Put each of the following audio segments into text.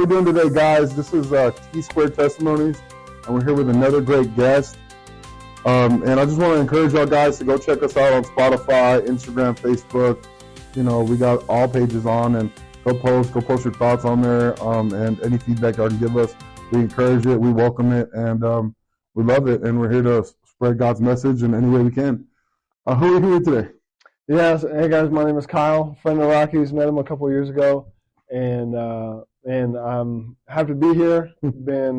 we doing today, guys? This is T Squared Testimonies, and we're here with another great guest. And I just want to encourage y'all guys to go check us out on Spotify, Instagram, Facebook. You know, we got all pages on, and go post your thoughts on there. And any feedback y'all can give us, we encourage it, we welcome it, and we love it. And we're here to spread God's message in any way we can. Who are we here today? Yes, hey guys, my name is Kyle, friend of Rocky's. Met him a couple of years ago, and I'm happy to be here. Been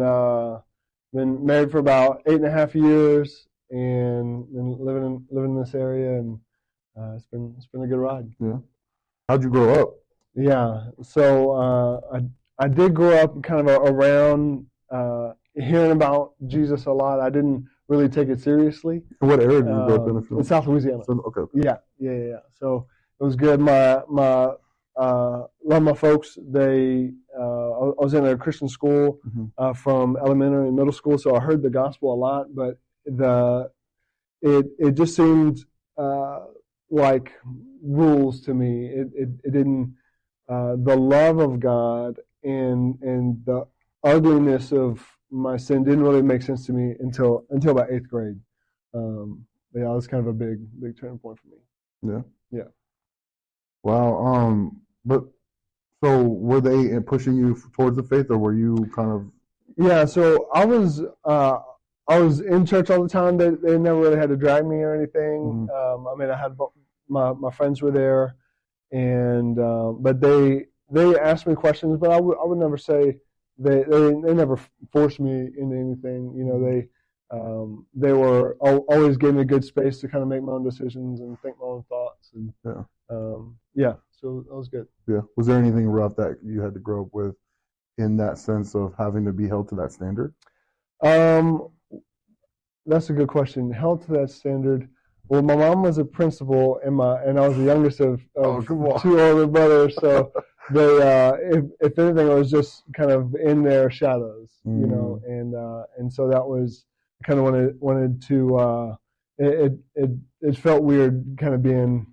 married for about 8.5 years, and been living in this area, and it's been a good ride. Yeah. How'd you grow up? Yeah, so I did grow up kind of around hearing about Jesus a lot. I didn't really take it seriously. What area did you grow up in? In South Louisiana. Okay. Yeah. So it was good. A lot of my folks, I was in a Christian school from elementary and middle school, so I heard the gospel a lot. But it just seemed like rules to me. It didn't. The love of God and the ugliness of my sin didn't really make sense to me until about 8th grade. But yeah, it was kind of a big turning point for me. Yeah. Wow. But so were they pushing you towards the faith, or were you kind of? Yeah. So I was in church all the time. They never really had to drag me or anything. I mean, I had my friends were there, and but they asked me questions, but I would never say. They never forced me into anything. You know, they were always gave me a good space to kind of make my own decisions and think my own thoughts. And so that was good. Yeah. Was there anything rough that you had to grow up with in that sense of having to be held to that standard? That's a good question. Held to that standard. Well, my mom was a principal, and I was the youngest of two older brothers, so. They, if anything, it was just kind of in their shadows, you know, and so that was kind of wanted to. It felt weird, kind of being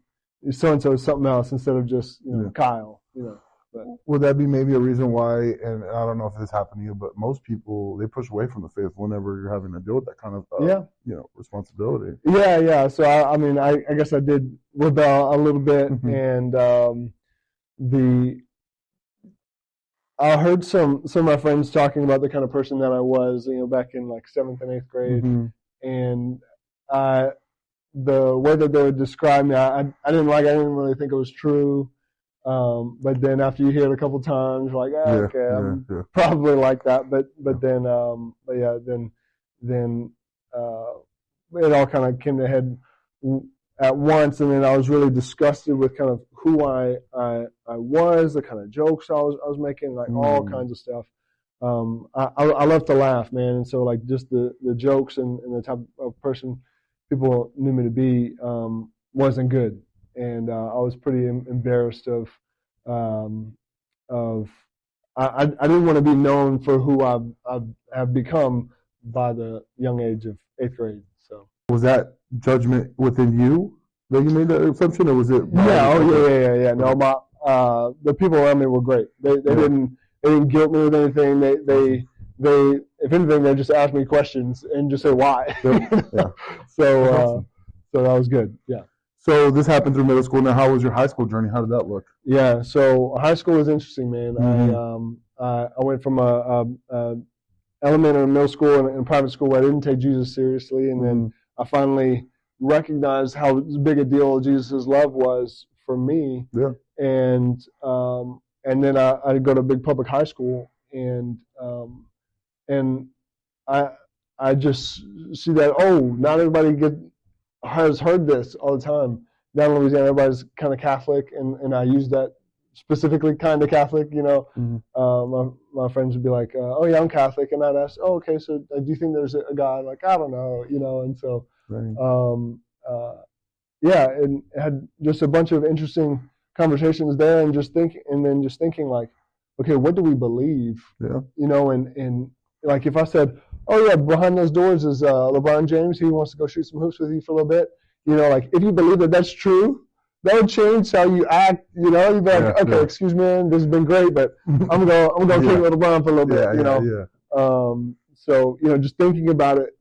so and so something else instead of just Kyle, you know. But would that be maybe a reason why? And I don't know if this happened to you, but most people they push away from the faith whenever you're having to deal with that kind of responsibility. Yeah. So I mean, I guess I did rebel a little bit, and. I heard some of my friends talking about the kind of person that I was, back in like 7th and 8th grade, and the way that they would describe me, I didn't like. I didn't really think it was true. But then after you hear it a couple times, you're like, okay, I'm probably like that. But then it all kind of came to a head at once, and then I was really disgusted with kind of who I was, the kind of jokes I was making, like all kinds of stuff. I love to laugh, man, and so like just the jokes and the type of person people knew me to be wasn't good, and I was pretty embarrassed of I didn't want to be known for who I have become by the young age of 8th grade. So was that judgment within you that you made that assumption, or was it? Yeah. No, the people around me were great. They didn't guilt me with anything. They if anything, they just asked me questions and just say why. So that was good. Yeah. So this happened through middle school. Now, how was your high school journey? How did that look? Yeah. So high school was interesting, man. I went from a elementary and middle school and private school where I didn't take Jesus seriously, and then I finally recognized how big a deal Jesus' love was for me. Yeah. And then I go to a big public high school, and I just see that not everybody has heard this all the time. Down in Louisiana, everybody's kind of Catholic, and I use that specifically kind of Catholic. My friends would be like, "Oh yeah, I'm Catholic," and I'd ask, "Oh, okay, so do you think there's a God?" Like, I don't know, and so. Right. And had just a bunch of interesting conversations there, and just thinking like, okay, what do we believe? Yeah. And like if I said, oh yeah, behind those doors is LeBron James. He wants to go shoot some hoops with you for a little bit. Like if you believe that that's true, that would change how you act. You know, you'd be like, okay, yeah. excuse me, this has been great, but I'm gonna kick it around for a little bit. You know, so you know, just thinking about it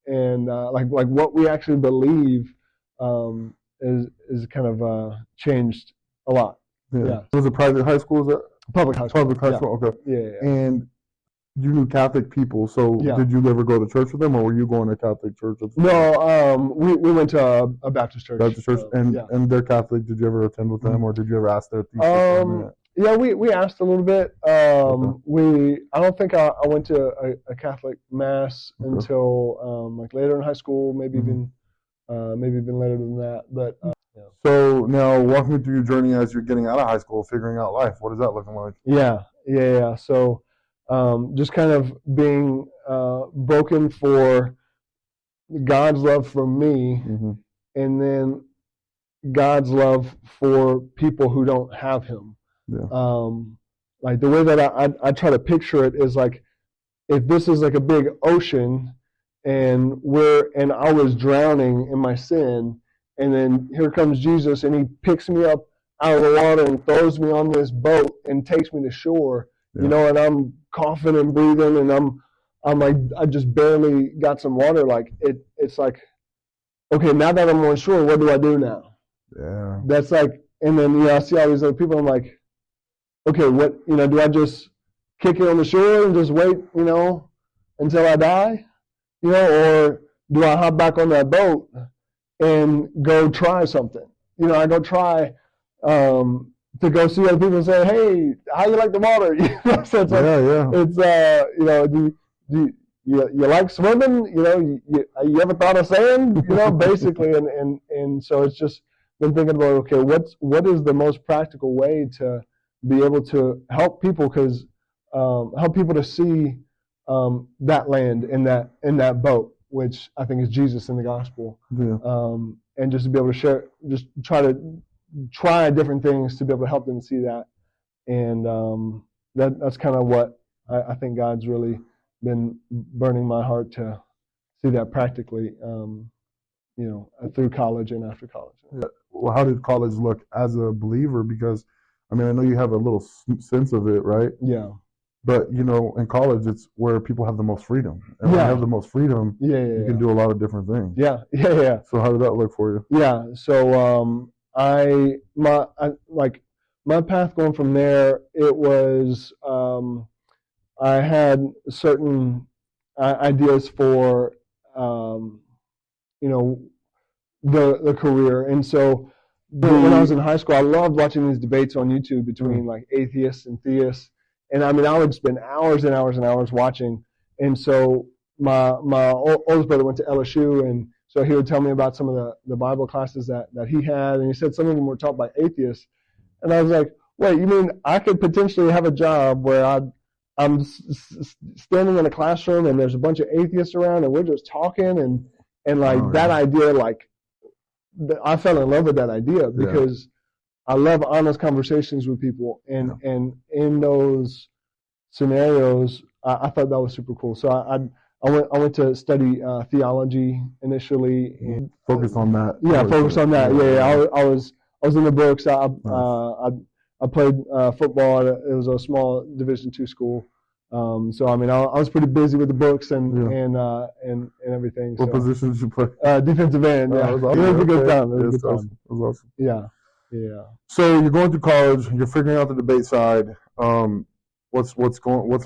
and like what we actually believe is kind of changed a lot. Yeah. Was it private high school? Is that Public high school? Public high school. Okay. Yeah. And you knew Catholic people, so did you ever go to church with them, or were you going to Catholic church? No, we went to a Baptist church. Baptist church, and they're Catholic. Did you ever attend with them, or did you ever ask their thesis? Yeah, we asked a little bit. I don't think I went to a Catholic mass until like later in high school, maybe even later than that. But so now, walk me through your journey as you're getting out of high school, figuring out life. What is that looking like? Yeah. So just kind of being broken for God's love for me, and then God's love for people who don't have Him. Like the way that I try to picture it is like, if this is like a big ocean and I was drowning in my sin, and then here comes Jesus and He picks me up out of the water and throws me on this boat and takes me to shore, you know, and I'm coughing and breathing and I'm like, I just barely got some water. Like it's like, okay, now that I'm on shore, what do I do now? Yeah. That's like, and then I see all these other people. I'm like, okay, what, do I just kick it on the shore and just wait, until I die, or do I hop back on that boat and go try something? I go try to go see other people and say, hey, how you like the water? So it's like, it's do you like swimming? You ever thought of sand? Basically, and so it's just been thinking about, okay, what is the most practical way to be able to help people, because help people to see that land in that boat, which I think is Jesus in the gospel, and just to be able to share, just try different things to be able to help them see that, and that's kind of what I think God's really been burning my heart to see that practically, through college and after college. Yeah. Well, how did college look as a believer? Because I know you have a little sense of it, right? Yeah. But in college, it's where people have the most freedom, and when you have the most freedom, you can do a lot of different things. Yeah. So how did that look for you? Yeah. So my path going from there, it was I had certain ideas for the career, and so when I was in high school, I loved watching these debates on YouTube between like atheists and theists, and I would spend hours and hours and hours watching. And so my oldest brother went to LSU, and so he would tell me about some of the Bible classes that he had, and he said some of them were taught by atheists, and I was like, wait, you mean I could potentially have a job where I'm standing in a classroom and there's a bunch of atheists around and we're just talking and like that idea, like I fell in love with that idea because I love honest conversations with people, and in those scenarios, I thought that was super cool. So I went to study theology initially, and focused on that. Yeah, focused on that. Yeah. I was in the books. I played football. It was a small Division II school. So I was pretty busy with the books and everything. What position did you play? Defensive end. Yeah, it was a good time. It was awesome. Yeah. So you're going through college. You're figuring out the debate side. What's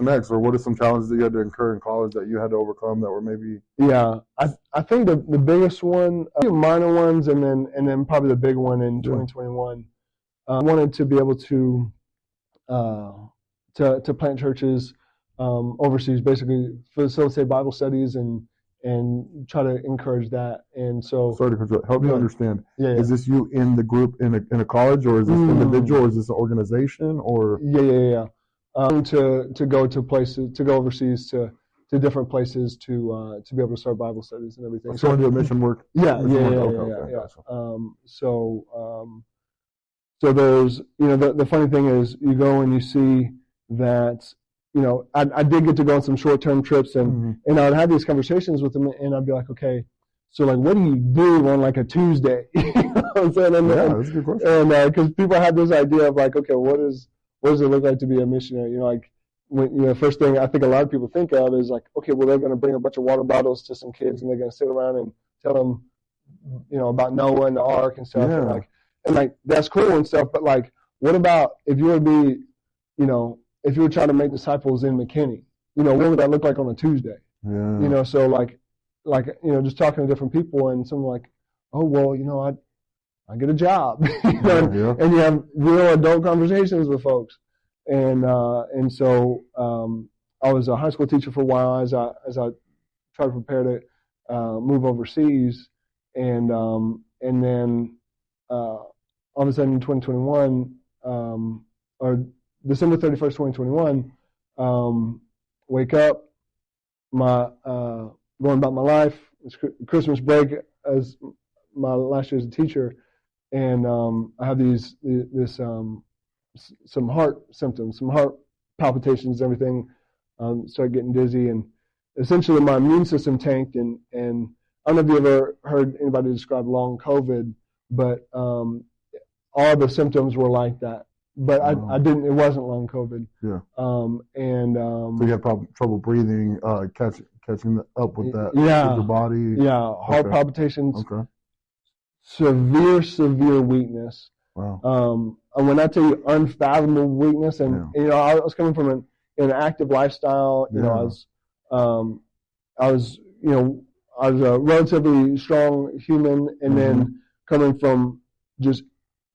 next, or what are some challenges that you had to incur in college that you had to overcome that were maybe? Yeah, I think the biggest one, minor ones, and then probably the big one in 2021. I wanted to be able to plant churches overseas, basically facilitate Bible studies and try to encourage that. And so, sorry to help me understand. Yeah. Is this you in the group in a college, or is this individual, or is this an organization, or? Yeah. To go to places, to go overseas to different places to be able to start Bible studies and everything. So do mission work. Yeah. So there's, the funny thing is, you go and you see that, I did get to go on some short-term trips, and I would have these conversations with them, and I'd be like, okay, So like, what do you do on like a Tuesday? You know what I'm saying? And, that's a good question. And because people have this idea of like, okay, what does it look like to be a missionary? You know, like first thing I think a lot of people think of is like, okay, well, they're going to bring a bunch of water bottles to some kids and they're going to sit around and tell them, about Noah and the ark and stuff. Yeah. And like that's cool and stuff. But like, what about if you were to be, if you were trying to make disciples in McKinney, what would that look like on a Tuesday? Yeah. So like, just talking to different people and someone like, oh, well, I get a job, and you have real adult conversations with folks. And so I was a high school teacher for a while as I tried to prepare to move overseas, and then all of a sudden in 2021, or December 31st, 2021, wake up, going about my life. It's Christmas break as my last year as a teacher, and I have some heart symptoms, some heart palpitations, everything. Started getting dizzy, and essentially my immune system tanked. And I don't know if you ever heard anybody describe long COVID, but all the symptoms were like that. But I didn't. It wasn't long COVID. Yeah. So you had trouble breathing, catching up with that. Yeah. With your body. Yeah. Heart palpitations. Okay. Severe weakness. Wow. And when I tell you unfathomable weakness, and I was coming from an active lifestyle. I was a relatively strong human, and then coming from just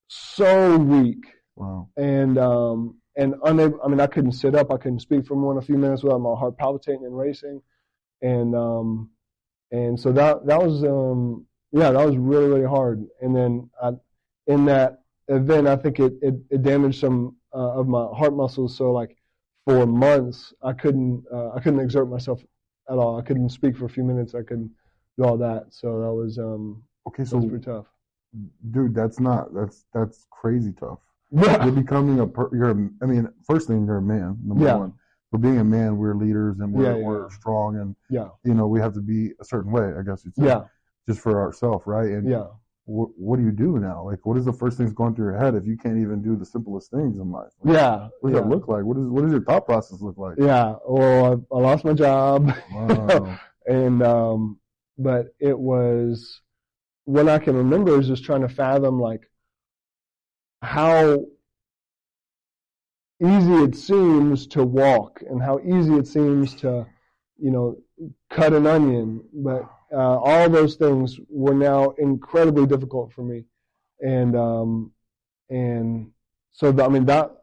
so weak. Wow. And unable. I mean, I couldn't sit up. I couldn't speak for more than a few minutes without my heart palpitating and racing. And so that was that was really, really hard. And then in that event, I think it damaged some of my heart muscles. So like for months, I couldn't exert myself at all. I couldn't speak for a few minutes. I couldn't do all that. So that was okay. So that was pretty tough. Dude, that's crazy tough. Yeah. You're becoming first thing, you're a man, number one. But being a man, we're leaders and we're strong, and we have to be a certain way, I guess you'd say. Yeah. Just for ourselves, right? And what do you do now? Like, what is the first things going through your head if you can't even do the simplest things in life? Like, what does that look like? What does your thought process look like? Yeah. Well, I lost my job. Wow. And but it was, what I can remember is just trying to fathom like how easy it seems to walk and how easy it seems to, cut an onion, but all those things were now incredibly difficult for me, and so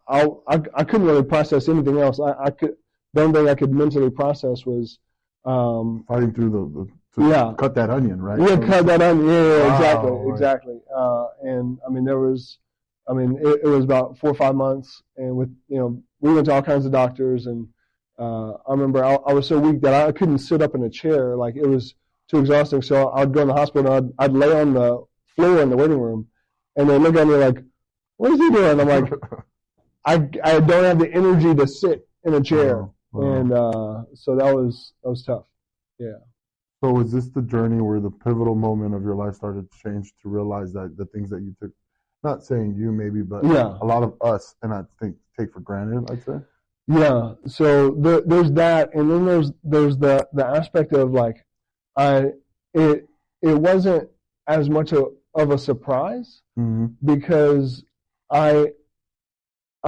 I couldn't really process anything else. The only thing I could mentally process was fighting through cut that onion, right? Yeah, cut that onion. Yeah, wow, exactly. And I mean, it was about 4 or 5 months, and we went to all kinds of doctors, and I remember I was so weak that I couldn't sit up in a chair. Like, it was too exhausting. So I'd go in the hospital and I'd lay on the floor in the waiting room, and they'd look at me like, "What is he doing?" I'm like, I don't have the energy to sit in a chair. Wow. And so that was tough. Yeah. So was this the journey where the pivotal moment of your life started to change, to realize that the things that you took, not saying you maybe, but a lot of us, and I think take for granted, I'd say? Yeah. So there's that, and then there's the aspect of like, it wasn't as much of a surprise, because I've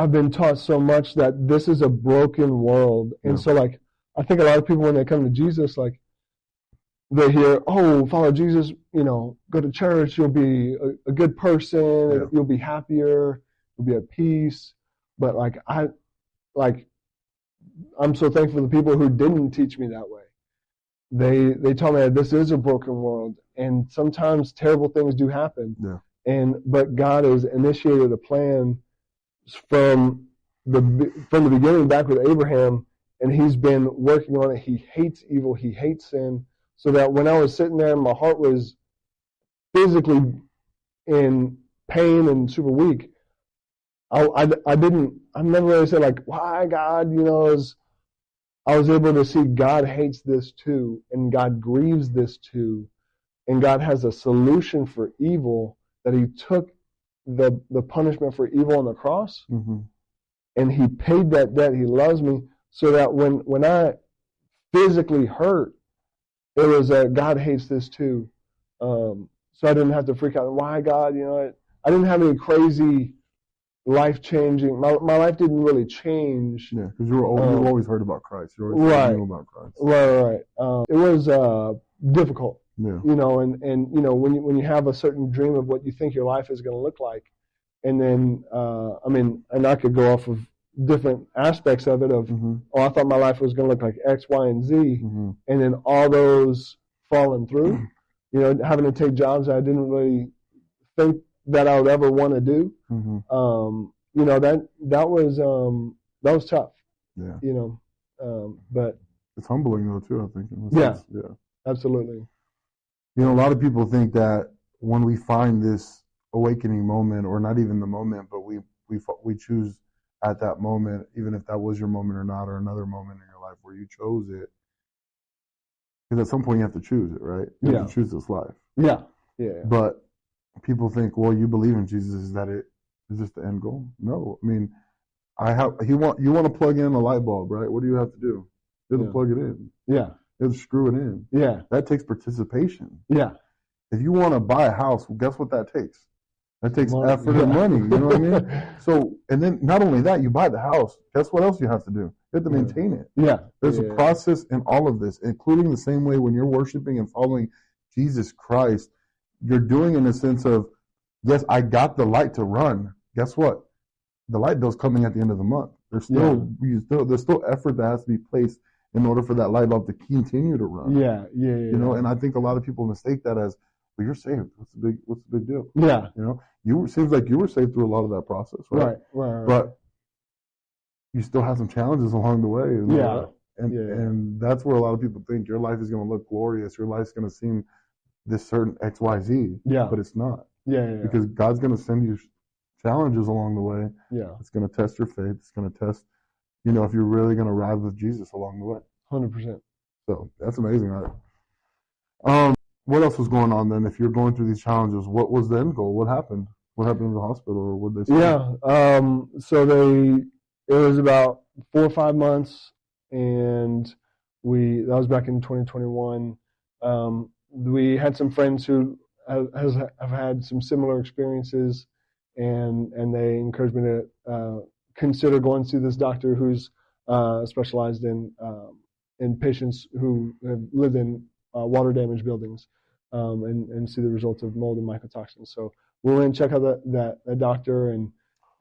been taught so much that this is a broken world. And so like, I think a lot of people, when they come to Jesus, like, they hear, "Oh, follow Jesus, go to church, you'll be a good person, you'll be happier, you'll be at peace." But I'm so thankful for the people who didn't teach me that way. They told me that this is a broken world, and sometimes terrible things do happen. Yeah. But God has initiated a plan from the beginning, back with Abraham, and He's been working on it. He hates evil. He hates sin. So that when I was sitting there and my heart was physically in pain and super weak, I never really said like, "Why, God?" I was able to see God hates this too, and God grieves this too, and God has a solution for evil, that he took the punishment for evil on the cross, and he paid that debt. He loves me, so that when I physically hurt, it was God hates this too. So I didn't have to freak out. Why, God? I didn't have any crazy life-changing. My life didn't really change. Yeah, because you always heard about Christ. You always knew about Christ. Right. It was difficult. Yeah. And when you have a certain dream of what you think your life is going to look like, and then and I could go off of different aspects of it. I thought my life was going to look like X, Y, and Z, and then all those falling through. Having to take jobs that I didn't really think that I would ever want to do. That was tough. Yeah. But it's humbling though too, I think. Yeah. Yeah. Absolutely. A lot of people think that when we find this awakening moment, or not even the moment, but we choose at that moment, even if that was your moment or not, or another moment in your life where you chose it. Because at some point you have to choose it, right? You have to choose this life. Yeah. But people think, well, you believe in Jesus, is that it? Is this the end goal? No. I mean, you want to plug in a light bulb, right? What do you have to do? You have to plug it in. Yeah. You have to screw it in. Yeah. That takes participation. Yeah. If you want to buy a house, well, guess what that takes? That takes effort and money. You know what I mean? So, and then not only that, you buy the house. Guess what else you have to do? You have to maintain it. Yeah. There's a process in all of this, including the same way when you're worshiping and following Jesus Christ, you're doing in a sense of, yes, I got the light to run. Guess what? The light bill's coming at the end of the month. There's still effort that has to be placed in order for that light bulb to continue to run. Yeah. And I think a lot of people mistake that as, well, you're saved. What's the big deal? Yeah. Seems like you were saved through a lot of that process, right? Right. But you still have some challenges along the way. Yeah. And that's where a lot of people think your life is going to look glorious. Your life's going to seem this certain X, Y, Z. Yeah. But it's not. Yeah. Because God's going to send you challenges along the way. Yeah. It's going to test your faith. It's going to test, if you're really going to ride with Jesus along the way. 100%. So that's amazing. What else was going on then? If you're going through these challenges, what was the end goal? What happened? What happened in the hospital, or what did they say? Yeah. It was about 4 or 5 months, and that was back in 2021. We had some friends who have had some similar experiences, and they encouraged me to consider going to this doctor who's specialized in patients who have lived in water damaged buildings, and see the results of mold and mycotoxins. So we went and checked out that doctor,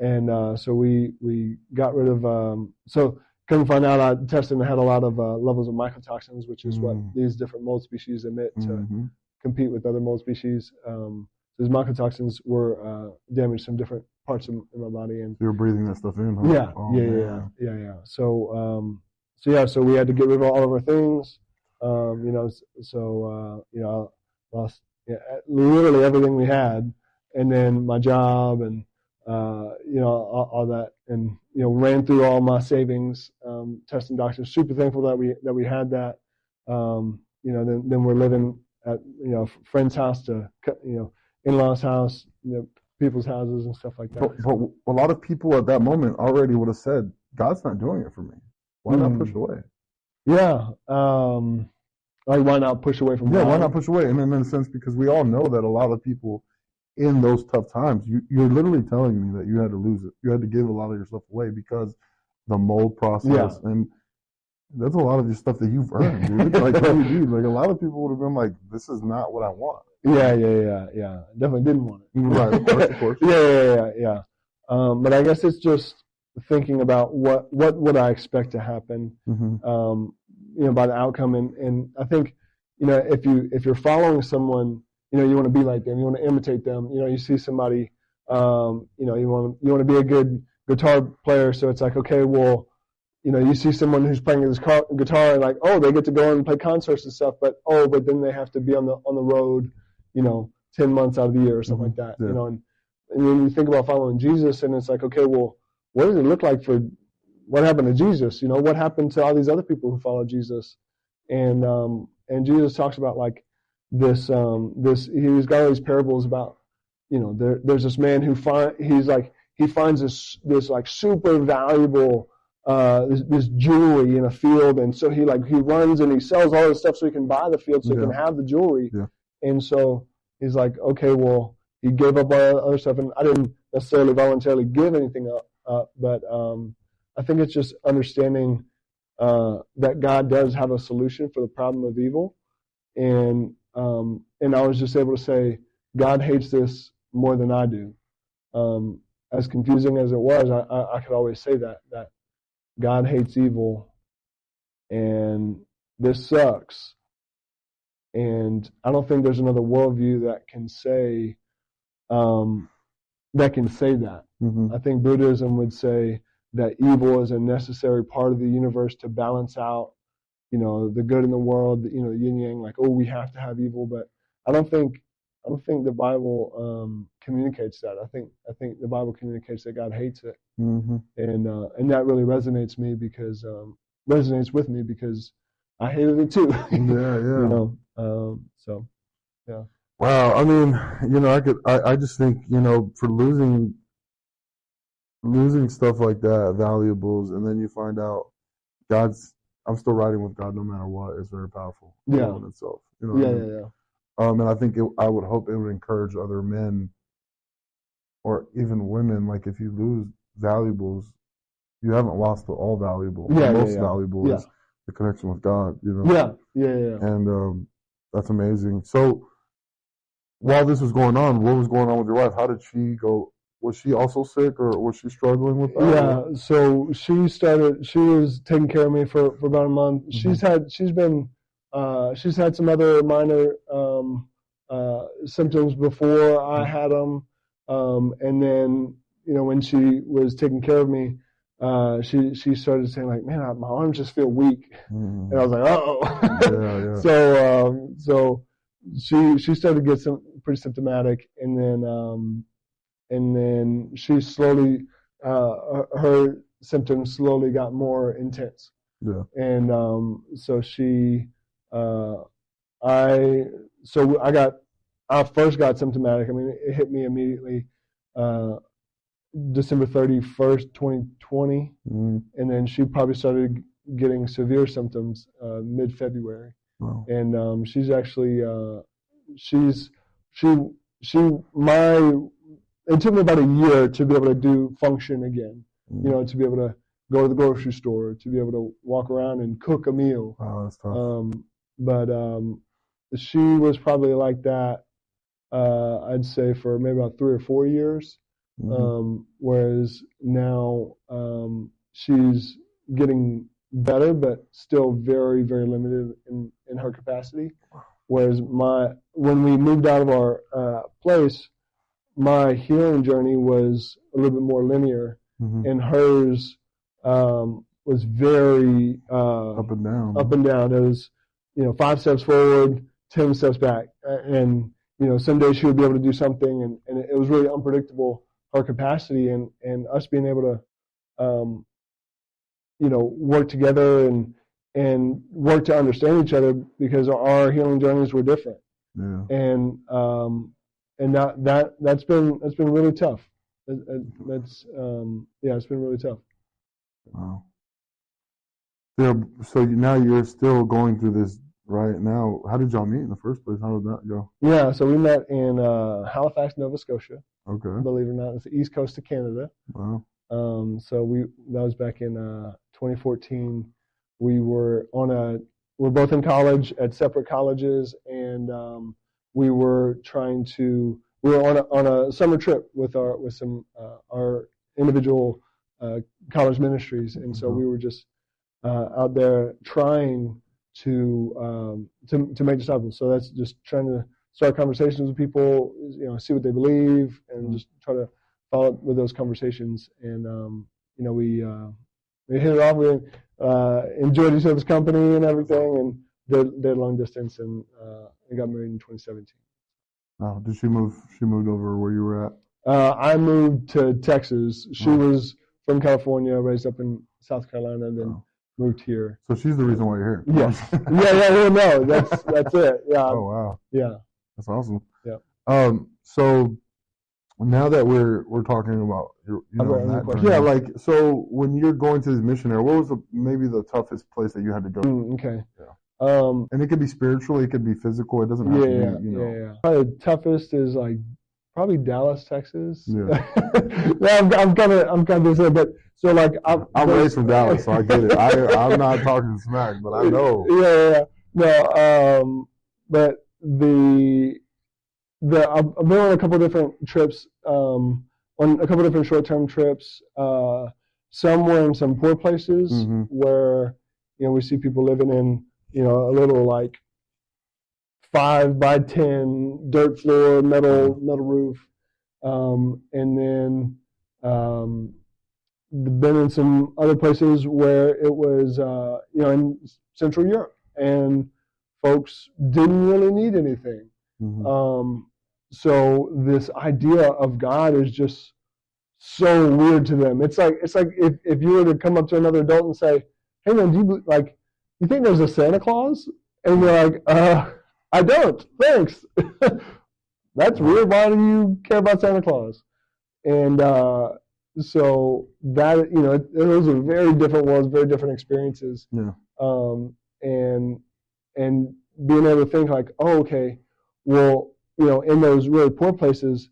and so we got rid of. So come to find out, I tested and had a lot of levels of mycotoxins, which is what these different mold species emit to compete with other mold species. These mycotoxins were damaged some different parts of my body, and so you're breathing that stuff in, huh? Yeah. So we had to get rid of all of our things. Lost literally everything we had, and then my job, and all that, and ran through all my savings, testing doctors. Super thankful that we had that. Then we're living at friend's house to in-laws' house, people's houses and stuff like that. But a lot of people at that moment already would have said, God's not doing it for me. Why not push away? Yeah. Like, why not push away from God? Yeah, why not push away? And in a sense, because we all know that a lot of people in those tough times, you're literally telling me that you had to lose it. You had to give a lot of yourself away because the mold process. And that's a lot of your stuff that you've earned, dude. Like, what do you need? Like, a lot of people would have been like, this is not what I want. Yeah. Definitely didn't want it. Right, of course. Yeah. But I guess it's just thinking about what would I expect to happen, by the outcome. And I think, if you're following someone, you want to be like them, you want to imitate them. You see somebody, you want to be a good guitar player. So it's like, okay, well, you see someone who's playing this guitar, and like, oh, they get to go and play concerts and stuff, but then they have to be on the road, 10 months out of the year or something like that. Yeah. And then you think about following Jesus, and it's like, okay, well, what does it look like for what happened to Jesus? What happened to all these other people who followed Jesus? And Jesus talks about, like, he's got all these parables about, there's this man who he finds this like super valuable this jewelry in a field, and so he runs and he sells all this stuff so he can buy the field so he can have the jewelry. Yeah. And so he's like, okay, well, he gave up all that other stuff, and I didn't necessarily voluntarily give anything up, but I think it's just understanding that God does have a solution for the problem of evil, and I was just able to say, God hates this more than I do. As confusing as it was, I could always say that God hates evil, and this sucks. And I don't think there's another worldview that can say that. Mm-hmm. I think Buddhism would say that evil is a necessary part of the universe to balance out, the good in the world, yin yang, like, oh, we have to have evil, but I don't think the Bible communicates that. I think the Bible communicates that God hates it, mm-hmm. and that really resonates with me because I hated it too. Yeah. So yeah. Wow. I mean, I just think, for losing stuff like that, valuables, and then you find out I'm still riding with God no matter what, is very powerful. Yeah. In itself. Yeah. And I think I would hope it would encourage other men or even women, like if you lose valuables, you haven't lost the all valuable. Yeah, the most valuable is the connection with God, Yeah. And that's amazing. So while this was going on, what was going on with your wife? How did she go? Was she also sick, or was she struggling with that? Yeah, so she was taking care of me for about a month. Mm-hmm. She's had some other minor symptoms before I had them. And then, when she was taking care of me, she started saying, like, man, my arms just feel weak. Mm-hmm. And I was like, uh-oh. Yeah. So she started to get pretty symptomatic, and then she slowly, her symptoms slowly got more intense. Yeah. And so I first got symptomatic. I mean, it hit me immediately, December 31st, 2020, mm-hmm. and then she probably started getting severe symptoms mid-February. Wow. And she's actually it took me about a year to be able to function again, mm-hmm. To be able to go to the grocery store, to be able to walk around and cook a meal. Wow, that's tough. But she was probably like that, I'd say, for maybe about 3 or 4 years. Mm-hmm. Whereas now she's getting better, but still very, very limited in her capacity. Whereas when we moved out of our place, my healing journey was a little bit more linear, mm-hmm. and hers was very up and down. Up and down. It was 5 steps forward, 10 steps back, and some days she would be able to do something, and it was really unpredictable, her capacity, and us being able to work together and work to understand each other, because our healing journeys were different. Yeah. And that's been really tough. It's been really tough. Wow. Yeah. So now you're still going through this right now. How did y'all meet in the first place? How did that go? Yeah. So we met in Halifax, Nova Scotia. Okay. Believe it or not, it's the east coast of Canada. Wow. So that was back in 2014. We're both in college at separate colleges, and we were on a summer trip with some our individual college ministries, and so we were just out there trying to make disciples. So that's just trying to start conversations with people, see what they believe, and just try to follow up with those conversations. And we hit it off. We enjoyed each other's company and everything, and did long distance, and got married in 2017. Oh, did she move? She moved over where you were at? I moved to Texas. She was from California, raised up in South Carolina, then moved here. So she's the reason why you're here. Yes. Yeah. Well, no, that's it. Yeah. Oh wow. Yeah. That's awesome. Yeah. So now that we're talking about that journey, yeah, like so when you're going to this missionary, what was maybe the toughest place that you had to go? Okay. Yeah. And it could be spiritual, it could be physical. It doesn't have to be, Yeah. Probably the toughest is like probably Dallas, Texas. Yeah. I'm kind of but so like I'm raised from Dallas, so I get it. I'm not talking smack, but I know. Yeah. No. But I've been on a couple different trips. On a couple different short-term trips. Some were in some poor places where we see people living in a little like 5 by 10 dirt floor, metal roof, and then been in some other places where it was in Central Europe, and folks didn't really need anything. So this idea of God is just so weird to them. It's like if you were to come up to another adult and say, "Hey man, do you think there's a Santa Claus?" And you're like, "I don't. Thanks." That's weird. Why do you care about Santa Claus? And so that those are very different worlds, very different experiences. Yeah. And being able to think like, oh, okay, well, in those really poor places,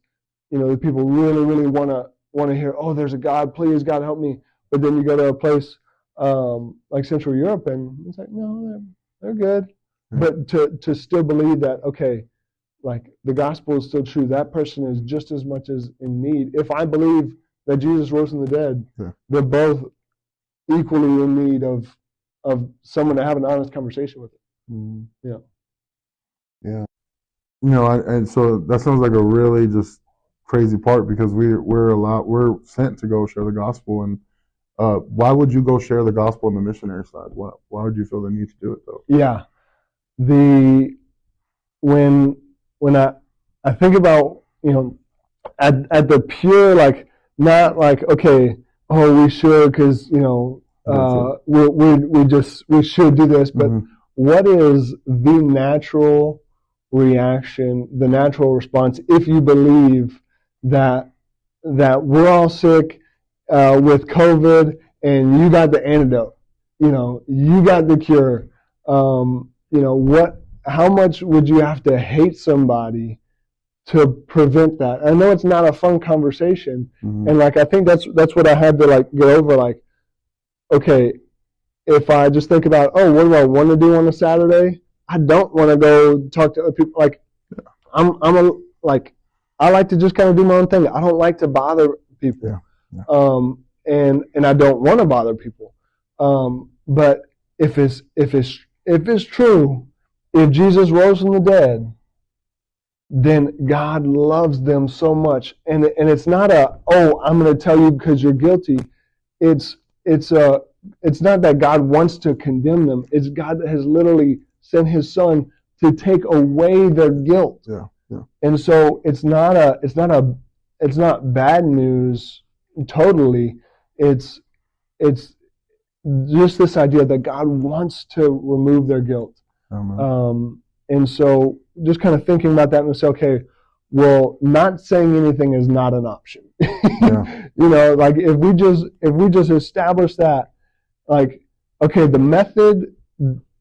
the people really, really want to hear, oh, there's a God, please, God help me. But then you go to a place like Central Europe, and it's like, no, they're good. But to still believe that, okay, like the gospel is still true. That person is just as much as in need. If I believe that Jesus rose from the dead, they're both equally in need of someone to have an honest conversation with. Yeah. Yeah. And so that sounds like a really just crazy part, because we're sent to go share the gospel. And why would you go share the gospel on the missionary side? Why would you feel the need to do it though? Yeah. When I think about at the pure, like, not like, okay, oh, we should because we should do this, but what is the natural reaction, the natural response if you believe that we're all sick with COVID and you got the antidote, you got the cure, how much would you have to hate somebody to prevent that? I know it's not a fun conversation, and like I think that's what I had to like get over. Like, okay, if I just think about, oh, what do I want to do on a Saturday? I don't want to go talk to other people. Like, I like to just kind of do my own thing. I don't like to bother people, and I don't want to bother people. But if it's true, if Jesus rose from the dead, then God loves them so much, and it's not I'm going to tell you because you're guilty. It's not that God wants to condemn them. It's God that has literally sent His Son to take away their guilt. Yeah. And so it's not bad news totally. It's just this idea that God wants to remove their guilt. And so just kind of thinking about that and say, okay, well, not saying anything is not an option. Like if we just establish that, like, okay, the method,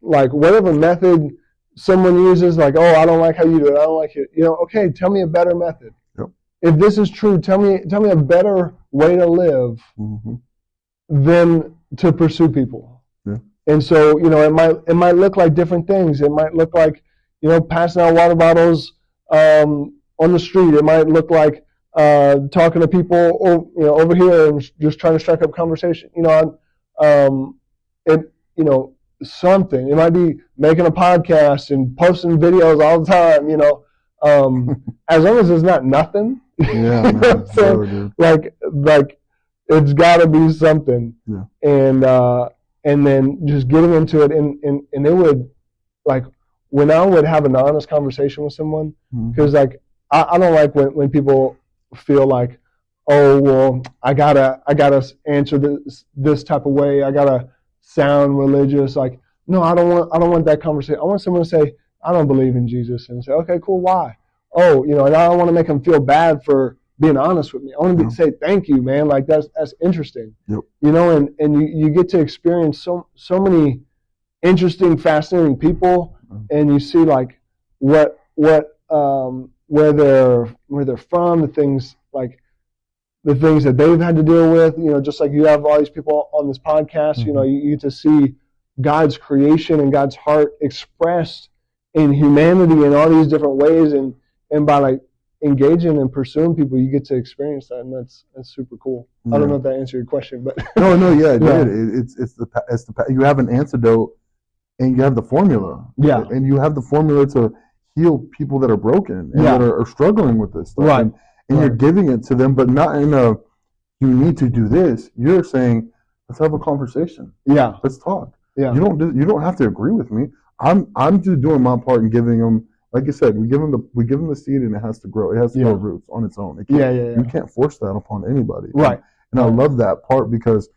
like whatever method someone uses, like, oh, I don't like how you do it, I don't like it. Okay, tell me a better method. If this is true, tell me a better way to live than to pursue people. And so, it might look like different things. It might look like, passing out water bottles on the street. It might look like talking to people, over here and just trying to strike up conversation. Something. It might be making a podcast and posting videos all the time. As long as it's not nothing. Yeah, man, so, like it's got to be something. And then just getting into it, and it would, like, when I would have an honest conversation with someone, because like I don't like when people feel like, oh, well, I gotta answer this type of way, I gotta sound religious. Like, no, I don't want that conversation. I want someone to say, I don't believe in Jesus, and say, okay, cool, why? Oh, and I don't want to make them feel bad for being honest with me. I want to say thank you, man. Like that's interesting. Yep. And you get to experience so many interesting, fascinating people, and you see like where they're from, the things that they've had to deal with. Just like you have all these people on this podcast. Mm-hmm. You get to see God's creation and God's heart expressed in humanity in all these different ways, and by like engaging and pursuing people, you get to experience that, and that's super cool. Yeah. I don't know if that answered your question, but no, yeah, it did. It's the you have an antidote, and you have the formula. Yeah, and you have the formula to heal people that are broken and that are struggling with this stuff. Right, and you're giving it to them, but not in a you need to do this. You're saying, let's have a conversation. Yeah, let's talk. Yeah, you don't have to agree with me. I'm just doing my part in giving them. Like you said, we give them the seed, and it has to grow. It has to grow roots on its own. You can't force that upon anybody. Right. And I love that part, because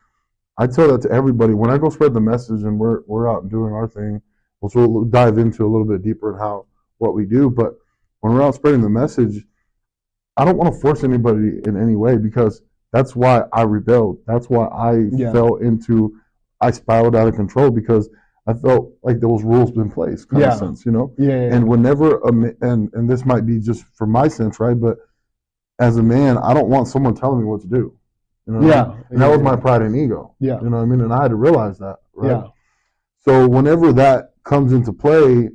I tell that to everybody when I go spread the message, and we're out doing our thing, which we'll dive into a little bit deeper in what we do. But when we're out spreading the message, I don't want to force anybody in any way, because that's why I rebelled. That's why I spiraled out of control, because I felt like there was rules in place, kind of sense, And whenever, and this might be just for my sense, right? But as a man, I don't want someone telling me what to do. And that was my pride and ego. Yeah. You know what I mean? And I had to realize that, right? Yeah. So whenever that comes into play,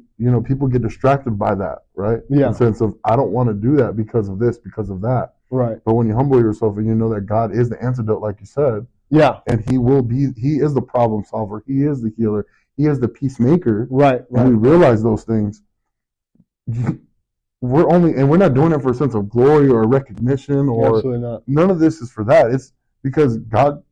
people get distracted by that, right? Yeah. In the sense of, I don't want to do that because of this, because of that. Right. But when you humble yourself and you know that God is the antidote, like you said, and He is the problem solver. He is the healer. He is the peacemaker. Right. And we realize those things. We're not doing it for a sense of glory or recognition, or absolutely not. None of this is for that. It's because God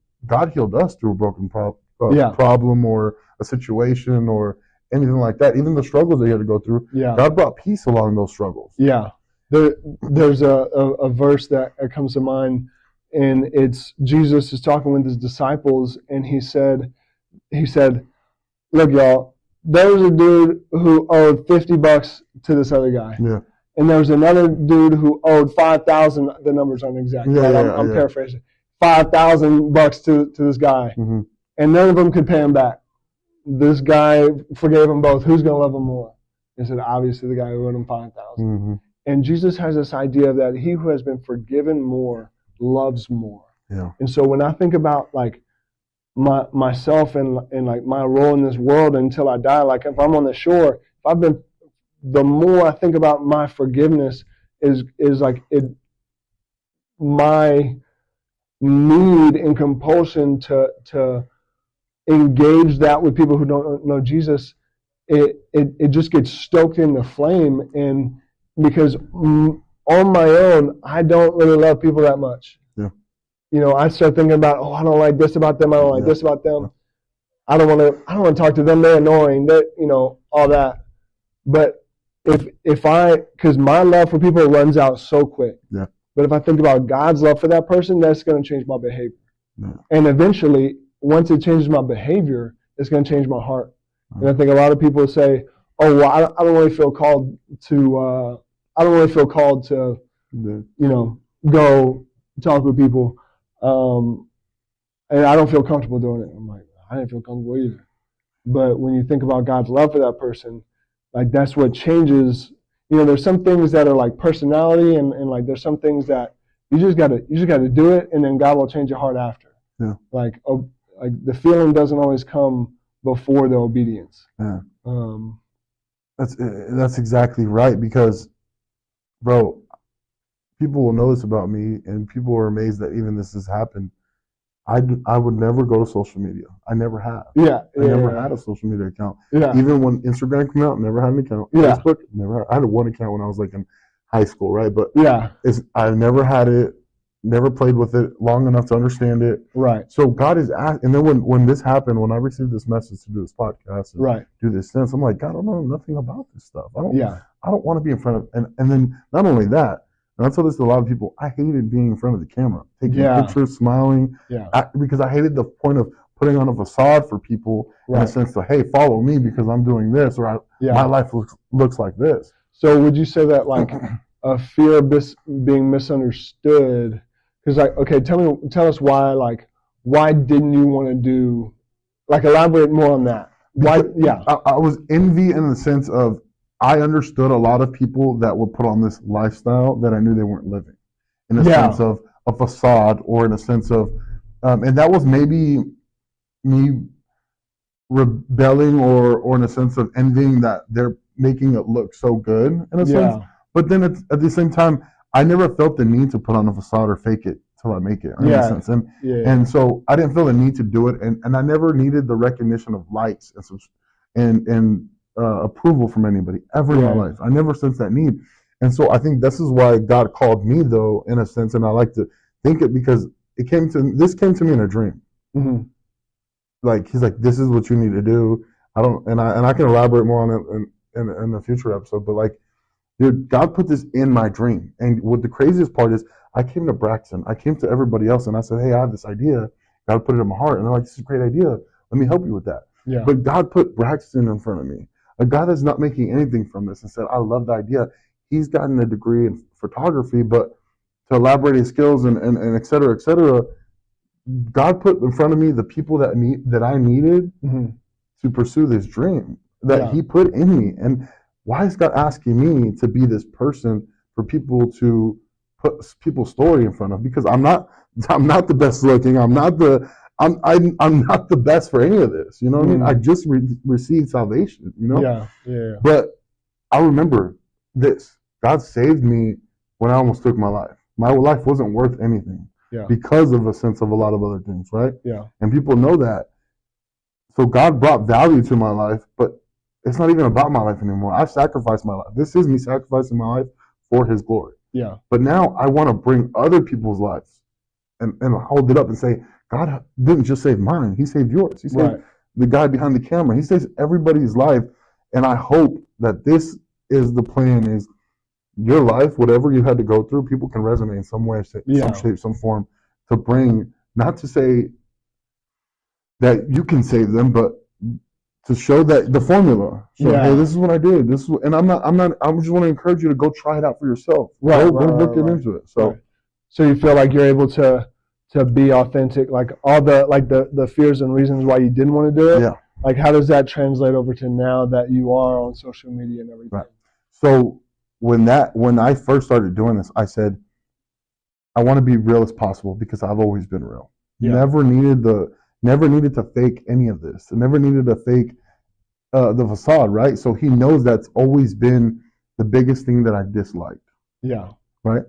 healed us through a broken problem or a situation or anything like that. Even the struggles they had to go through, God brought peace along those struggles. Yeah. There's a verse that comes to mind, and it's Jesus is talking with his disciples, and he said, look, y'all, there was a dude who owed $50 to this other guy. Yeah. And there was another dude who owed 5,000. The numbers aren't exact. I'm paraphrasing. $5,000 to this guy. Mm-hmm. And none of them could pay him back. This guy forgave them both. Who's going to love him more? He said, obviously, the guy who owed him 5,000. Mm-hmm. And Jesus has this idea that he who has been forgiven more loves more. Yeah. And so when I think about like myself and like my role in this world until I die, like if I'm on the shore, the more I think about my forgiveness is like my need and compulsion to engage that with people who don't know Jesus, it just gets stoked in the flame. And because on my own, I don't really love people that much. Yeah. I start thinking about, I don't like this about them. I don't like this about them. I don't want to talk to them. They're annoying. All that. But because my love for people runs out so quick. Yeah. But if I think about God's love for that person, that's going to change my behavior. Yeah. And eventually, once it changes my behavior, it's going to change my heart. Mm-hmm. And I think a lot of people say, "Oh, well, I don't really feel called to. Go talk with people, and I don't feel comfortable doing it." I'm like, I didn't feel comfortable either. But when you think about God's love for that person, like that's what changes. There's some things that are like personality, and like there's some things that you just gotta do it, and then God will change your heart after. Yeah. Like the feeling doesn't always come before the obedience. Yeah. That's exactly right, because, bro, people will know this about me, and people are amazed that even this has happened. I would never go to social media. I never have. Yeah. I never had a social media account. Yeah. Even when Instagram came out, never had an account. Yeah. Facebook, never. I had one account when I was like in high school, right? But I never had it. Never played with it long enough to understand it. Right. So God is and then when this happened, when I received this message to do this podcast and do this sense, I'm like, God, I don't know nothing about this stuff. I don't want to be in front of and then not only that, and I tell this to a lot of people, I hated being in front of the camera, taking pictures, smiling, because I hated the point of putting on a facade for people in a sense of, hey, follow me because I'm doing this, or my life looks like this. So would you say that like a fear of being misunderstood? Because like, okay, tell us why. Like, why didn't you want to do? Like, elaborate more on that. Why? Yeah. I was envy in the sense of I understood a lot of people that would put on this lifestyle that I knew they weren't living, in a sense of a facade, or in a sense of, and that was maybe me rebelling, or in a sense of envying that they're making it look so good in a sense. But then at the same time, I never felt the need to put on a facade or fake it till I make it. In a sense. And so I didn't feel the need to do it, and I never needed the recognition of likes and approval from anybody ever in my life. I never sensed that need. And so I think this is why God called me, though, in a sense, and I like to think it because this came to me in a dream. Mm-hmm. Like, he's like, this is what you need to do. I can elaborate more on it in a future episode, but like, dude, God put this in my dream. And what the craziest part is, I came to Braxton, I came to everybody else, and I said, hey, I have this idea. God put it in my heart. And they're like, this is a great idea. Let me help you with that. Yeah. But God put Braxton in front of me. A guy that's not making anything from this, and said, I love the idea. He's gotten a degree in photography, but to elaborate his skills and et cetera, God put in front of me the people that I needed to pursue this dream that he put in me. And why is God asking me to be this person for people to put people's story in front of? Because I'm not the best looking. I'm not the best for any of this. You know what I mean? I just received salvation, you know? Yeah. But I remember this. God saved me when I almost took my life. My life wasn't worth anything because of a sense of a lot of other things, right? Yeah. And people know that. So God brought value to my life, but it's not even about my life anymore. I sacrificed my life. This is me sacrificing my life for His glory. Yeah. But now I want to bring other people's lives and hold it up and say, God didn't just save mine. He saved yours. He saved the guy behind the camera. He saves everybody's life. And I hope that this is the plan, is your life, whatever you had to go through, people can resonate in some way, some shape, some form, to bring, not to say that you can save them, but to show that the formula. So, hey, this is what I did. I just want to encourage you to go try it out for yourself. Go look into it. So you feel like you're able to be authentic, like all the fears and reasons why you didn't want to do it. Yeah. Like, how does that translate over to now that you are on social media and everything? Right. So when I first started doing this, I said, I want to be real as possible because I've always been real. Yeah. Never needed to fake any of this. I never needed to fake the facade, right? So He knows that's always been the biggest thing that I disliked. Yeah. Right?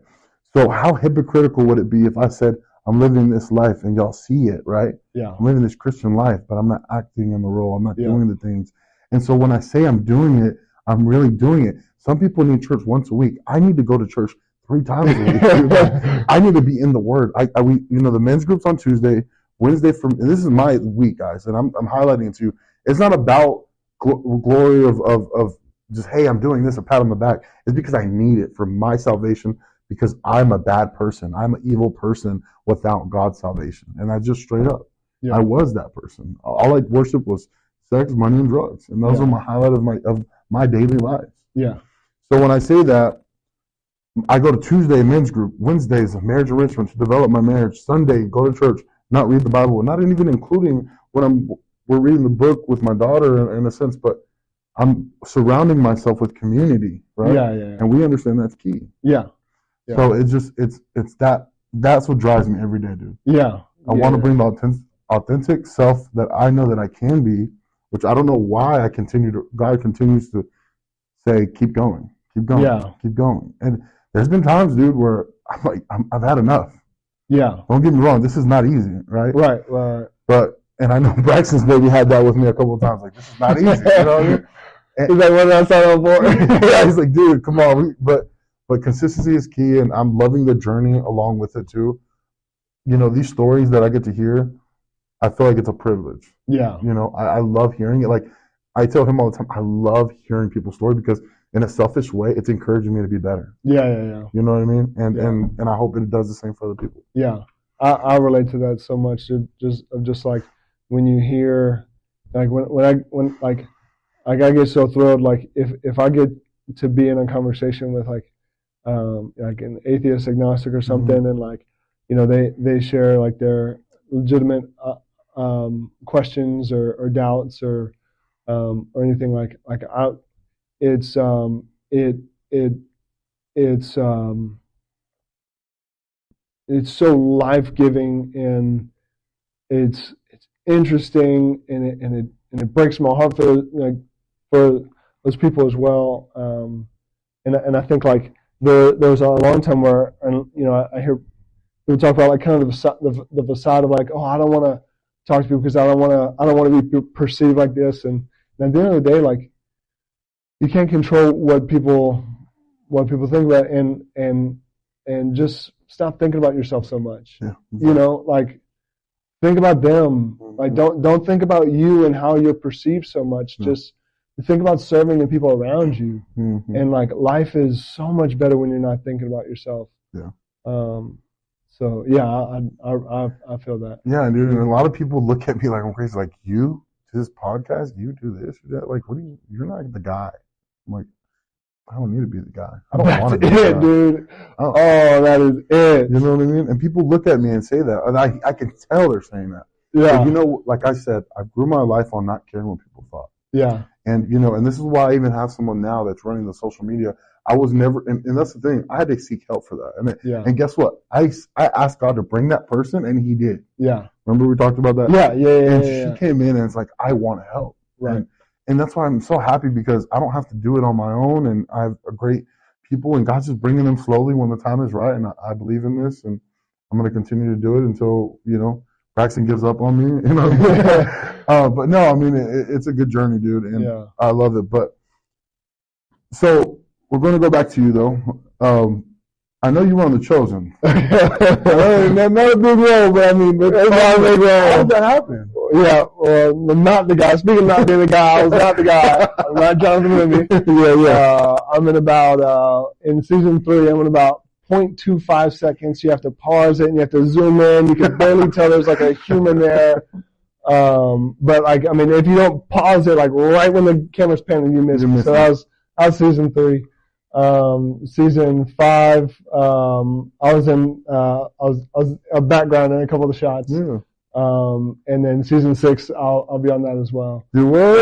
So how hypocritical would it be if I said, I'm living this life and y'all see it, right? Yeah. I'm living this Christian life, but I'm not acting in the role. I'm not doing the things. And so when I say I'm doing it, I'm really doing it. Some people need church once a week. I need to go to church 3 times a week. I need to be in the Word. The men's group's on Tuesday, Wednesday. This is my week, guys, and I'm highlighting it to you. It's not about glory of just, hey, I'm doing this, a pat on the back. It's because I need it for my salvation, because I'm a bad person. I'm an evil person without God's salvation. And I just straight up, I was that person. All I worship was sex, money, and drugs. And those are my highlight of my daily life. Yeah. So when I say that, I go to Tuesday men's group, Wednesdays marriage enrichment to develop my marriage, Sunday go to church, not read the Bible, not even including when we're reading the book with my daughter in a sense, but I'm surrounding myself with community, right? Yeah. And we understand that's key. Yeah. So it's that's what drives me every day, dude. Yeah. I want to bring the authentic self that I know that I can be, which I don't know why God continues to say, keep going, keep going. And there's been times, dude, where I'm like, I've had enough. Yeah. Don't get me wrong, this is not easy, right? Right. And I know Braxton's maybe had that with me a couple of times, like, this is not easy, you know what I mean? And he's like, what did I sign up for? Yeah, he's like, dude, come on. But consistency is key, and I'm loving the journey along with it too. You know, these stories that I get to hear, I feel like it's a privilege. Yeah. You know, I love hearing it. Like, I tell him all the time, I love hearing people's stories because in a selfish way, it's encouraging me to be better. Yeah. You know what I mean? And I hope it does the same for other people. Yeah. I relate to that so much. Just like, when you hear, like when I get so thrilled, like if I get to be in a conversation with like an atheist, agnostic, or something, and like, you know, they share like their legitimate questions or doubts or anything it's so life-giving, and it's interesting, and it breaks my heart for those people as well. And I think like there was a long time where, and you know, I hear people talk about like kind of the facade of like, oh, I don't want to talk to people because I don't want to be perceived like this, and at the end of the day, like, you can't control what people think about, and just stop thinking about yourself so much. Yeah, exactly. You know, like, think about them. Like, don't think about you and how you're perceived so much. Yeah. Just think about serving the people around you. Mm-hmm. And like, life is so much better when you're not thinking about yourself. Yeah. So yeah, I feel that. Yeah, dude. And a lot of people look at me like I'm crazy. Like, you do this podcast, you do this, you do that. Like, what do you? You're not the guy. I'm like, I don't need to be the guy. I don't want to be the guy, dude. Oh, that is it. You know what I mean? And people look at me and say that, and I can tell they're saying that. Yeah. But you know, like I said, I grew my life on not caring what people thought. Yeah. And you know, and this is why I even have someone now that's running the social media. I was never, and that's the thing. I had to seek help for that. And guess what? I asked God to bring that person, and He did. Yeah. Remember we talked about that? Yeah. And she came in, and it's like, I want to help. Right. And that's why I'm so happy, because I don't have to do it on my own, and I have a great people, and God's just bringing them slowly when the time is right. And I believe in this, and I'm going to continue to do it until, you know, Braxton gives up on me. You know. But no, I mean, it's a good journey, dude, and I love it. But so we're going to go back to you though. I know you were on The Chosen. Not a big role, but I mean, it's not a big role. How did that happen? Yeah, well, not the guy. Speaking of not being the guy, I was not the guy. I'm not Jonathan Lemme. I'm in about, in season 3, I'm in about 0.25 seconds. You have to pause it, and you have to zoom in. You can barely tell there's like a human there. But like, I mean, if you don't pause it, like right when the camera's panning, you miss it. So that was season 3. Season 5, I was a background in a couple of the shots. Yeah. And then season 6, I'll be on that as well. You were?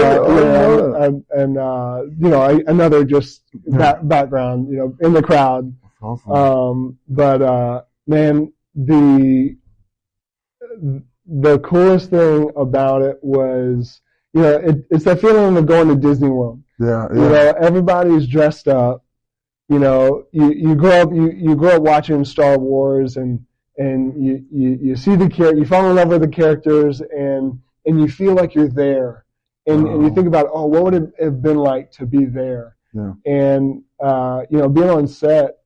You know, another just background, you know, in the crowd. Awesome. But man, the coolest thing about it was, you know, it's that feeling of going to Disney World. Yeah. You know, everybody's dressed up. You know, you grow up watching Star Wars, and you see you fall in love with the characters, and you feel like you're there, and you think about, oh, what would it have been like to be there? Yeah. And you know, being on set,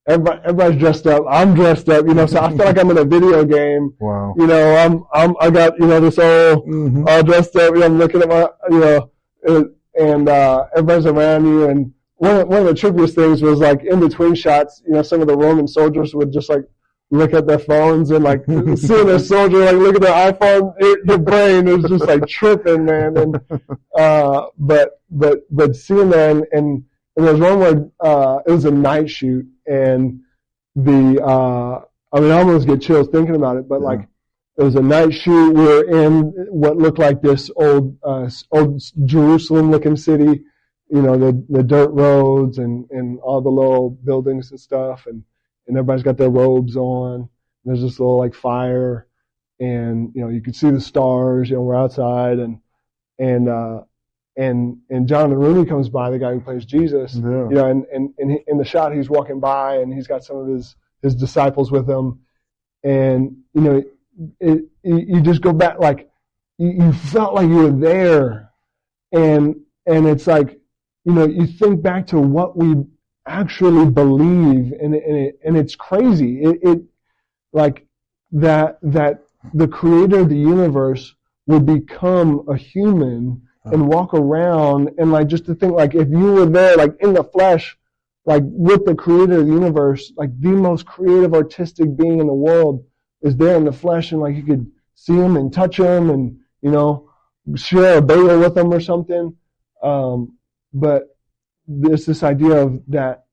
everybody's dressed up. I'm dressed up, you know, so I feel like I'm in a video game. Wow. You know, I got, you know, this all dressed up. You know, I'm looking at my, you know, and everybody's around you, and one of the trippiest things was like in between shots, you know, some of the Roman soldiers would just like look at their phones and like seeing a soldier like look at their iPhone, your brain is just like tripping, man. And but seeing that, and there was one where it was a night shoot, and I mean, I almost get chills thinking about it, but like, it was a night shoot. We were in what looked like this old Jerusalem looking city. You know, the dirt roads and all the little buildings and stuff, and everybody's got their robes on. There's this little like fire, and you know, you could see the stars. You know, we're outside, and Jonathan Rooney comes by, the guy who plays Jesus. Yeah. You know, and in the shot, he's walking by, and he's got some of his disciples with him, and you know, you just go back, like you felt like you were there, and it's like, you know, you think back to what we actually believe, and it's crazy. It like that the creator of the universe would become a human and walk around, and like, just to think, like, if you were there, like in the flesh, like with the creator of the universe, like the most creative, artistic being in the world is there in the flesh, and like you could see him and touch him, and share a bagel with them or something. But there's this idea of that,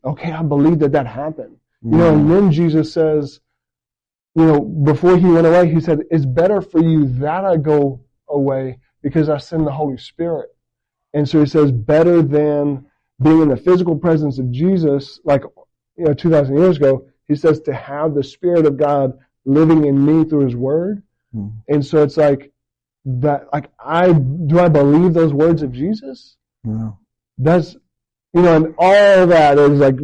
okay, I believe that happened. And then Jesus says, before he went away, he said, it's better for you that I go away because I send the Holy Spirit. And so he says, better than being in the physical presence of Jesus, like 2,000 years ago, he says to have the Spirit of God living in me through his word. And so it's like that, like I believe those words of Jesus? Yeah. That's, and all that is like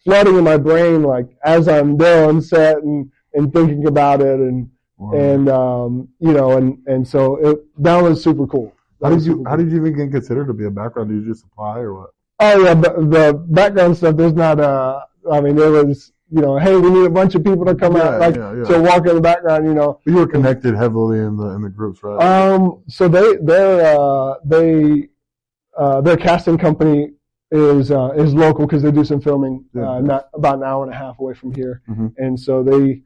flooding in my brain, like as I'm there on set and thinking about it and so that was super cool. How did you even get considered to be a background? Did you just apply or what? Oh yeah, the background stuff. There's not. There was. Hey, we need a bunch of people to come out, to walk in the background. You were connected heavily in the groups, right? So their casting company is local because they do some filming not about an hour and a half away from here, and so they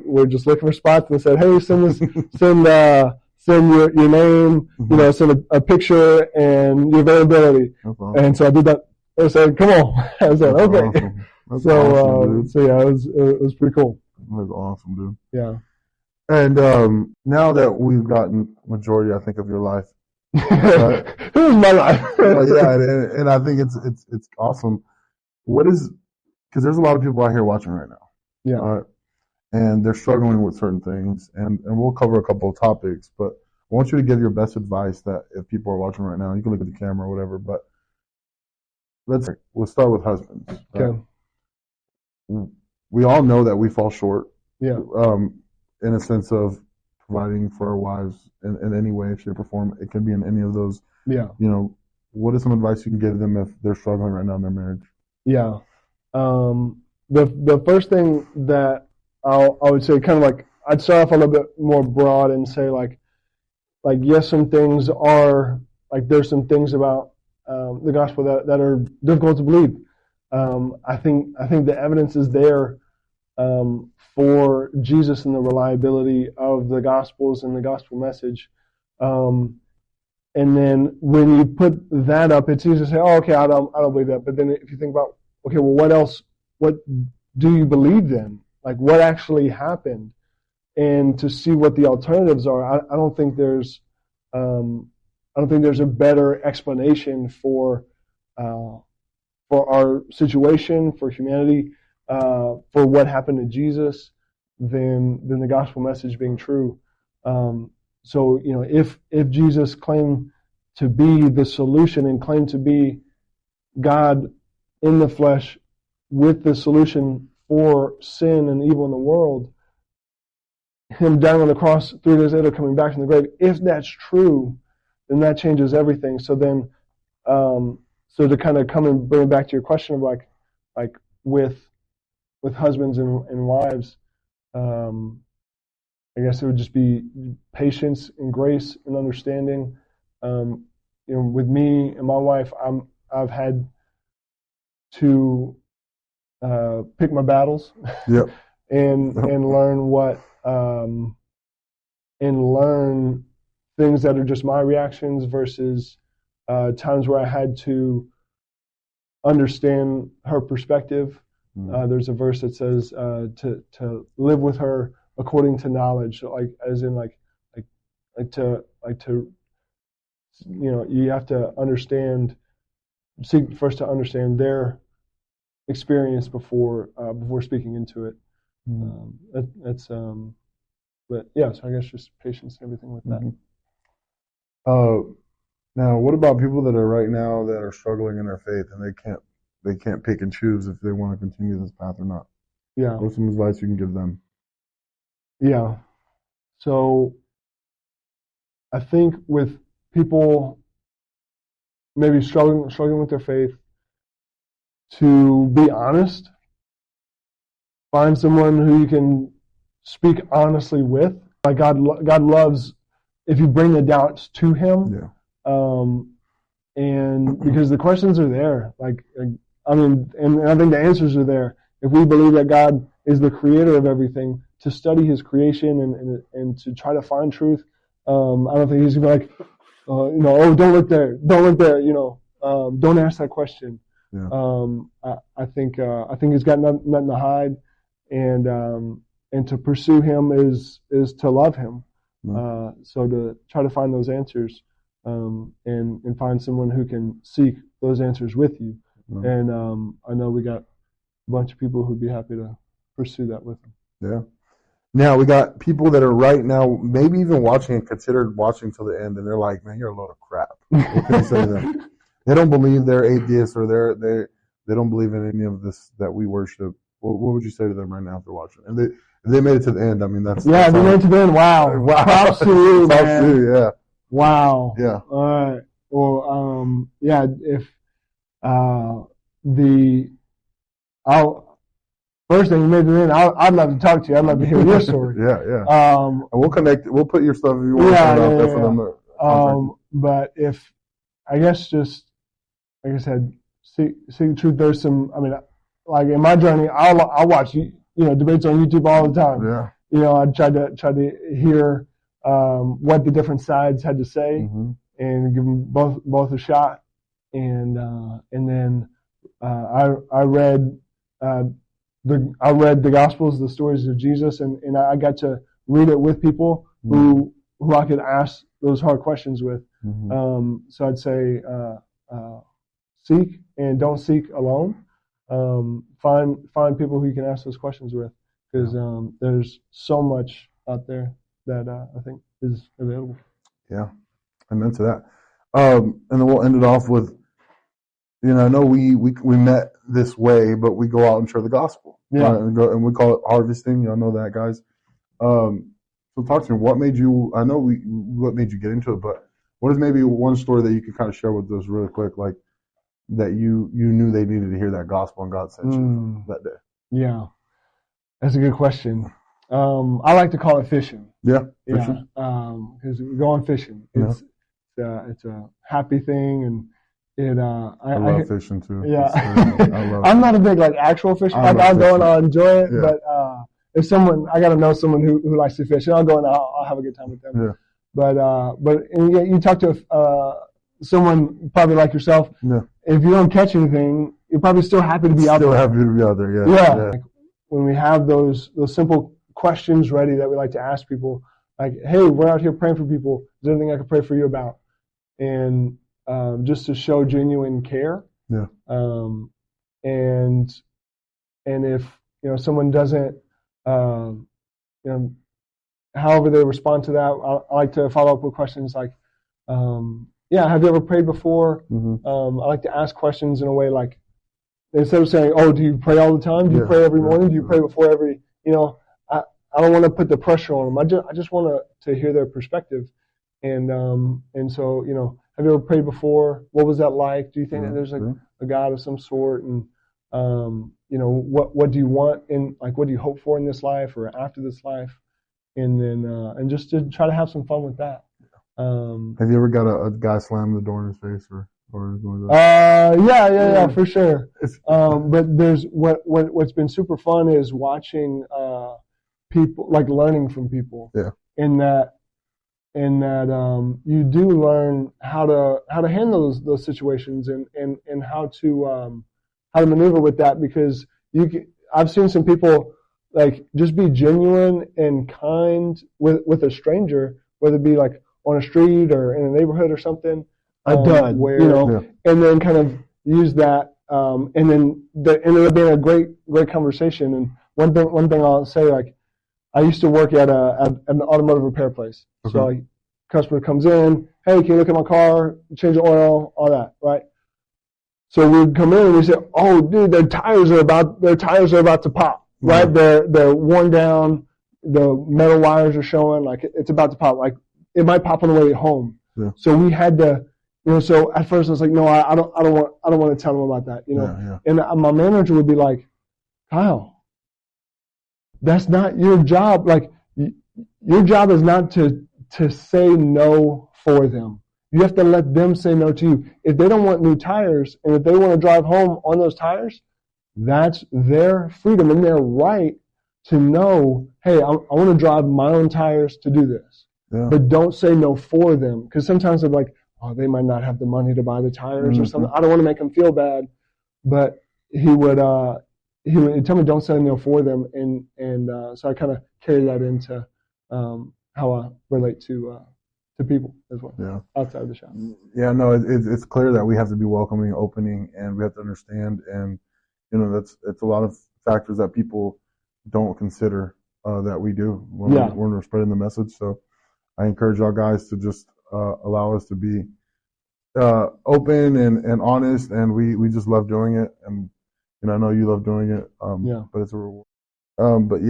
were just looking for spots and said, hey, send your name, send a picture and your availability. Awesome. And so I did that. I said, come on. I said, That's okay. Awesome. That's awesome, dude. So yeah, it was pretty cool. That was awesome, dude. Yeah. And now that we've gotten majority, I think, of your life, it was my life. and I think it's awesome. Because there's a lot of people out here watching right now. Yeah. And they're struggling with certain things, and we'll cover a couple of topics, but I want you to give your best advice that if people are watching right now, you can look at the camera or whatever, but we'll start with husbands. Right? Okay. We all know that we fall short. Yeah. In a sense of providing for our wives in any way, shape, or form. It can be in any of those. Yeah. What is some advice you can give them if they're struggling right now in their marriage? Yeah. The first thing that I would say, kind of like, I'd start off a little bit more broad and say like yes, some things are like there's some things about the gospel that are difficult to believe. I think the evidence is there for Jesus and the reliability of the gospels and the gospel message. And then when you put that up, it's easy to say, oh, okay, I don't believe that. But then if you think about, okay, well, what else? What do you believe then? Like what actually happened? And to see what the alternatives are, I don't think there's a better explanation for our situation, for humanity, for what happened to Jesus, than the gospel message being true. So if Jesus claimed to be the solution and claimed to be God in the flesh with the solution for sin and evil in the world, him dying on the cross 3 days later, coming back from the grave, if that's true, then that changes everything. So then, so to kind of come and bring it back to your question of like with husbands and wives, I guess it would just be patience and grace and understanding. With me and my wife, I've had to pick my battles. Yep. and learn what and learn things that are just my reactions versus times where I had to understand her perspective. There's a verse that says to live with her according to knowledge, like as in to you have to seek first to understand their experience before speaking into it. But yeah, so I guess just patience and everything with that. Now, what about people that are right now that are struggling in their faith and they can't pick and choose if they want to continue this path or not? Yeah. What's some advice you can give them? Yeah. So I think with people maybe struggling with their faith, to be honest, find someone who you can speak honestly with. Like God loves if you bring the doubts to Him. Yeah. And because the questions are there, and I think the answers are there. If we believe that God is the creator of everything, to study His creation and to try to find truth, I don't think he's gonna be like, oh, don't look there, don't ask that question. Yeah. I think he's got nothing to hide, and to pursue him is to love him. So to try to find those answers, and find someone who can seek those answers with you. And I know we got a bunch of people who'd be happy to pursue that with him. Yeah. Now we got people that are right now, maybe even watching and considered watching till the end, and they're like, "Man, you're a load of crap." What can you say to them? They don't believe they're atheists, or they don't believe in any of this that we worship. What would you say to them right now if they're watching? And if they made it to the end. I mean, that's they made it to the end. Wow. Props to you, man. Props to you, yeah. Wow. Yeah. All right. Well, yeah. If first thing you made it in, I'd love to talk to you. I'd love to hear your story. Yeah. And we'll connect. We'll put your stuff if you want to put it out there for them to but if, I guess, just like I said, see the truth. There's some. I mean, like in my journey, I'll watch debates on YouTube all the time. Yeah. I tried to hear what the different sides had to say, and give them both a shot. And then I read the Gospels, the stories of Jesus, and I got to read it with people who I could ask those hard questions with. So I'd say seek, and don't seek alone. Find people who you can ask those questions with, because there's so much out there that I think is available. Yeah, amen to that. And then we'll end it off with, I know we met this way, but we go out and share the gospel. Yeah. And we call it harvesting. Y'all know that, guys. So talk to me. What made you get into it, but what is maybe one story that you can kind of share with us really quick, like that you knew they needed to hear that gospel and God sent you that day? Yeah, that's a good question. I like to call it fishing. Yeah. Because we go on fishing. It's a happy thing, and I love fishing too. Yeah. I'm not a big actual fisherman. I'll go and I'll enjoy it, but if I got to know someone who likes to fish, and I'll go and I'll have a good time with them. Yeah. But you talk to someone probably like yourself. Yeah. If you don't catch anything, you're probably still happy to be out there. Still happy to be out there. Yeah. Yeah. Like when we have those simple questions ready that we like to ask people, like, hey, we're out here praying for people. Is there anything I can pray for you about? And just to show genuine care. Yeah. And if someone doesn't, however they respond to that, I like to follow up with questions like, have you ever prayed before? I like to ask questions in a way like, instead of saying, oh, do you pray all the time? Do you pray every morning? Do you pray before every? I don't want to put the pressure on them. I just want to hear their perspective. And so, have you ever prayed before? What was that like? Do you think that there's a God of some sort? And what do you want in, like, what do you hope for in this life or after this life? And then and just to try to have some fun with that. Have you ever got a guy slam the door in his face or something like that? Yeah, for sure. But there's what's been super fun is watching people, like learning from people. Yeah. In that you do learn how to handle those situations and how to maneuver with that, because I've seen some people like just be genuine and kind with a stranger, whether it be like on a street or in a neighborhood or something. And then kind of use that, and then it ended up being a great conversation. And one thing I'll say, like, I used to work at an automotive repair place. Okay. So like, customer comes in, hey, can you look at my car, change the oil, all that, right? So we'd come in and we say, oh, dude, their tires are about to pop, right? Mm-hmm. They're worn down, the metal wires are showing, like it's about to pop, like it might pop on the way home. Yeah. So we had to, so at first I was like, no, I don't want to tell them about that, Yeah. And my manager would be like, Kyle, that's not your job. Like, your job is not to say no for them. You have to let them say no to you. If they don't want new tires, and if they want to drive home on those tires, that's their freedom and their right to know, hey, I want to drive my own tires to do this. but don't say no for them. Because sometimes they're like, oh, they might not have the money to buy the tires or something. I don't want to make them feel bad. But he would tell me don't say no for them. And so I kind of carry that into how I relate to people as well outside the shop. Yeah, no, it's clear that we have to be welcoming, opening, and we have to understand. And, it's a lot of factors that people don't consider that we do when we're spreading the message. So I encourage y'all guys to just allow us to be open and honest, and we just love doing it. And I know you love doing it. But it's a reward. But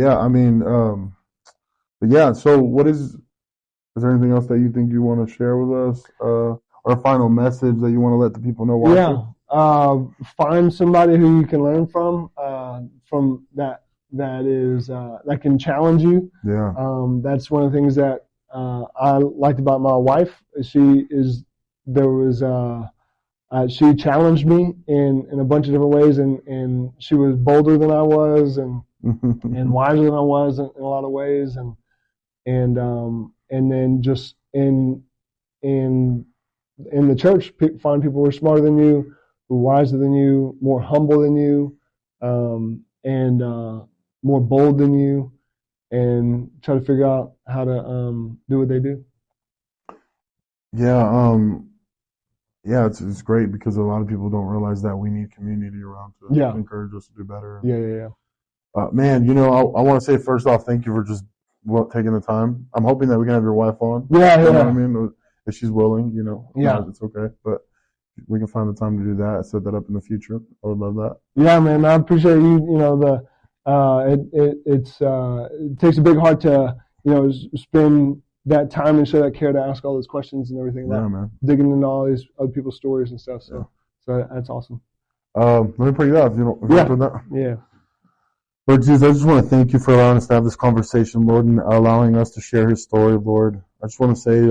yeah. So what is there anything else that you think you want to share with us? Or a final message that you want to let the people know watching? Find somebody who you can learn from that can challenge you. Yeah. That's one of the things that I liked about my wife. She challenged me in a bunch of different ways, and she was bolder than I was, and and wiser than I was in a lot of ways, and then just in the church, find people who are smarter than you, who are wiser than you, more humble than you, and more bold than you, and try to figure out how to do what they do. Yeah, it's great because a lot of people don't realize that we need community around to encourage us to do better. Man, I want to say first off, thank you for just taking the time. I'm hoping that we can have your wife on. You know what I mean? If she's willing, it's okay. But we can find the time to do that. Set that up in the future. I would love that. Yeah, man, I appreciate you. It takes a big heart to spend that time and show that care to ask all those questions and everything. Man. Digging into all these other people's stories and stuff. So that's awesome. Let me pray you out. Yeah. Lord Jesus, I just want to thank you for allowing us to have this conversation, Lord, and allowing us to share his story, Lord. I just want to say,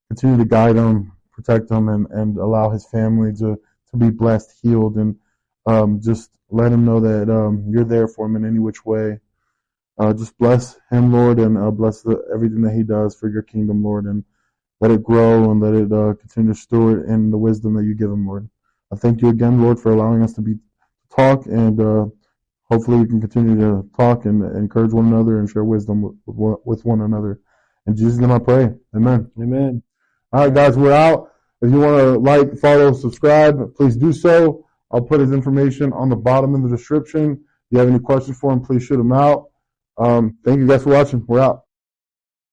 continue to guide him, protect him, and allow his family to be blessed, healed, and just let him know that you're there for him in any which way. Just bless him, Lord, and bless everything that he does for your kingdom, Lord, and let it grow and let it continue to steward in the wisdom that you give him, Lord. I thank you again, Lord, for allowing us to talk, and hopefully we can continue to talk and encourage one another and share wisdom with one another. In Jesus' name I pray. Amen. Amen. All right, guys, we're out. If you want to like, follow, subscribe, please do so. I'll put his information on the bottom in the description. If you have any questions for him, please shoot them out. Thank you guys for watching. We're out.